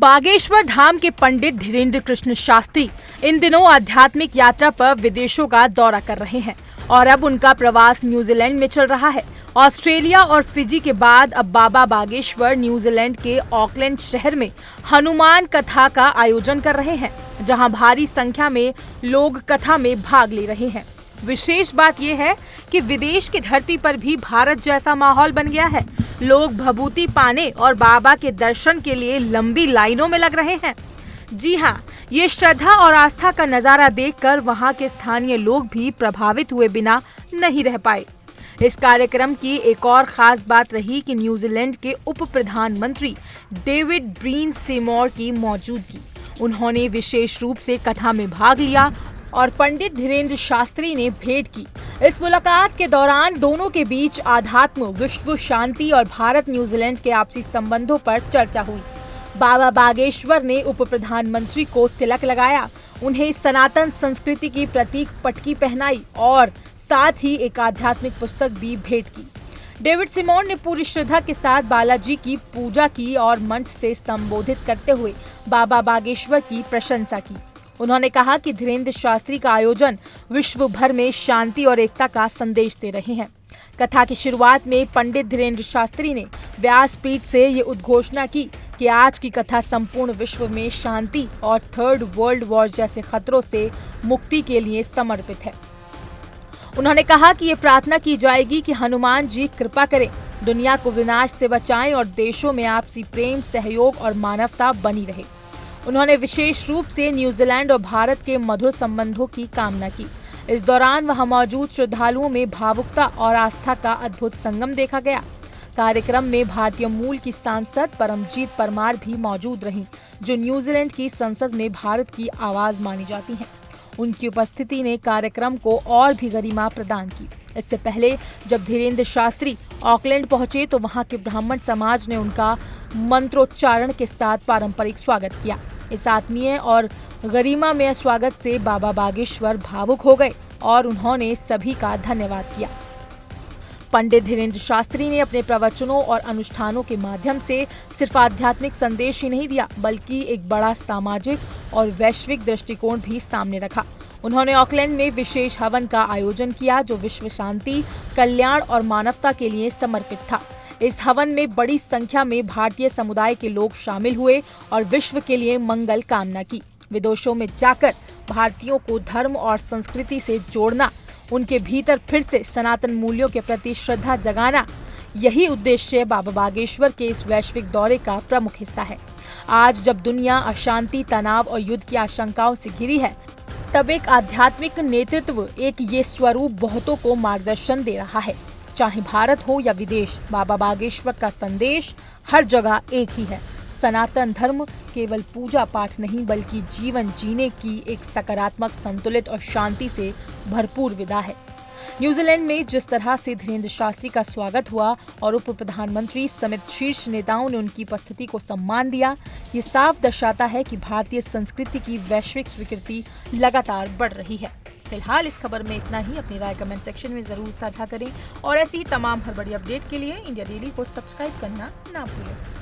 बागेश्वर धाम के पंडित धीरेन्द्र कृष्ण शास्त्री इन दिनों आध्यात्मिक यात्रा पर विदेशों का दौरा कर रहे हैं और अब उनका प्रवास न्यूजीलैंड में चल रहा है। ऑस्ट्रेलिया और फिजी के बाद अब बाबा बागेश्वर न्यूजीलैंड के ऑकलैंड शहर में हनुमान कथा का आयोजन कर रहे हैं, जहां भारी संख्या में लोग कथा में भाग ले रहे हैं। विशेष बात यह है कि विदेश की धरती पर भी भारत जैसा माहौल बन गया है। लोग भभूति पाने और बाबा के दर्शन के लिए लंबी लाइनों में लग रहे हैं। जी हाँ, ये श्रद्धा और आस्था का नजारा देखकर वहाँ के स्थानीय लोग भी प्रभावित हुए बिना नहीं रह पाए। इस कार्यक्रम की एक और खास बात रही कि न्यूजीलैंड के उप प्रधानमंत्री डेविड ब्रीन सेमोर की मौजूदगी। उन्होंने विशेष रूप से कथा में भाग लिया और पंडित धीरेन्द्र शास्त्री ने भेंट की। इस मुलाकात के दौरान दोनों के बीच आध्यात्म, विश्व शांति और भारत न्यूजीलैंड के आपसी संबंधों पर चर्चा हुई। बाबा बागेश्वर ने उप प्रधानमंत्री को तिलक लगाया, उन्हें सनातन संस्कृति की प्रतीक पटकी पहनाई और साथ ही एक आध्यात्मिक पुस्तक भी भेंट की। डेविड सिमोन ने पूरी श्रद्धा के साथ बालाजी की पूजा की और मंच से संबोधित करते हुए बाबा बागेश्वर की प्रशंसा की। उन्होंने कहा कि धीरेन्द्र शास्त्री का आयोजन विश्व भर में शांति और एकता का संदेश दे रहे हैं। कथा की शुरुआत में पंडित धीरेन्द्र शास्त्री ने व्यासपीठ से ये उद्घोषणा की कि आज की कथा संपूर्ण विश्व में शांति और थर्ड वर्ल्ड वॉर जैसे खतरों से मुक्ति के लिए समर्पित है। उन्होंने कहा कि ये प्रार्थना की जाएगी कि हनुमान जी कृपा करें, दुनिया को विनाश से बचाएं और देशों में आपसी प्रेम, सहयोग और मानवता बनी रहे। उन्होंने विशेष रूप से न्यूजीलैंड और भारत के मधुर संबंधों की कामना की। इस दौरान वहां मौजूद श्रद्धालुओं में भावुकता और आस्था का अद्भुत संगम देखा गया। कार्यक्रम में भारतीय मूल की सांसद परमजीत परमार भी मौजूद रहीं, जो न्यूजीलैंड की संसद में भारत की आवाज मानी जाती हैं। उनकी उपस्थिति ने कार्यक्रम को और भी गरिमा प्रदान की। इससे पहले जब धीरेन्द्र शास्त्री ऑकलैंड पहुंचे तो वहां के ब्राह्मण समाज ने उनका मंत्रोच्चारण के साथ पारंपरिक स्वागत किया। इस आत्मीय और गरिमामय स्वागत से बाबा बागेश्वर भावुक हो गए और उन्होंने सभी का धन्यवाद किया। पंडित धीरेन्द्र शास्त्री ने अपने प्रवचनों और अनुष्ठानों के माध्यम से सिर्फ आध्यात्मिक संदेश ही नहीं दिया, बल्कि एक बड़ा सामाजिक और वैश्विक दृष्टिकोण भी सामने रखा। उन्होंने ऑकलैंड में विशेष हवन का आयोजन किया, जो विश्व शांति, कल्याण और मानवता के लिए समर्पित था। इस हवन में बड़ी संख्या में भारतीय समुदाय के लोग शामिल हुए और विश्व के लिए मंगल कामना की। विदेशों में जाकर भारतीयों को धर्म और संस्कृति से जोड़ना, उनके भीतर फिर से सनातन मूल्यों के प्रति श्रद्धा जगाना, यही उद्देश्य बाबा बागेश्वर के इस वैश्विक दौरे का प्रमुख हिस्सा है। आज जब दुनिया अशांति, तनाव और युद्ध की आशंकाओं से घिरी है, तब एक आध्यात्मिक नेतृत्व, एक ये स्वरूप बहुतों को मार्गदर्शन दे रहा है। चाहे भारत हो या विदेश, बाबा बागेश्वर का संदेश हर जगह एक ही है। सनातन धर्म केवल पूजा पाठ नहीं, बल्कि जीवन जीने की एक सकारात्मक, संतुलित और शांति से भरपूर विधा है। न्यूजीलैंड में जिस तरह से धीरेन्द्र शास्त्री का स्वागत हुआ और उप प्रधानमंत्री समेत शीर्ष नेताओं ने उनकी उपस्थिति को सम्मान दिया, ये साफ दर्शाता है कि भारतीय संस्कृति की वैश्विक स्वीकृति लगातार बढ़ रही है। फिलहाल इस खबर में इतना ही। अपनी राय कमेंट सेक्शन में जरूर साझा करें और ऐसी ही तमाम हर बड़ी अपडेट के लिए इंडिया डेली को सब्सक्राइब करना ना भूलें।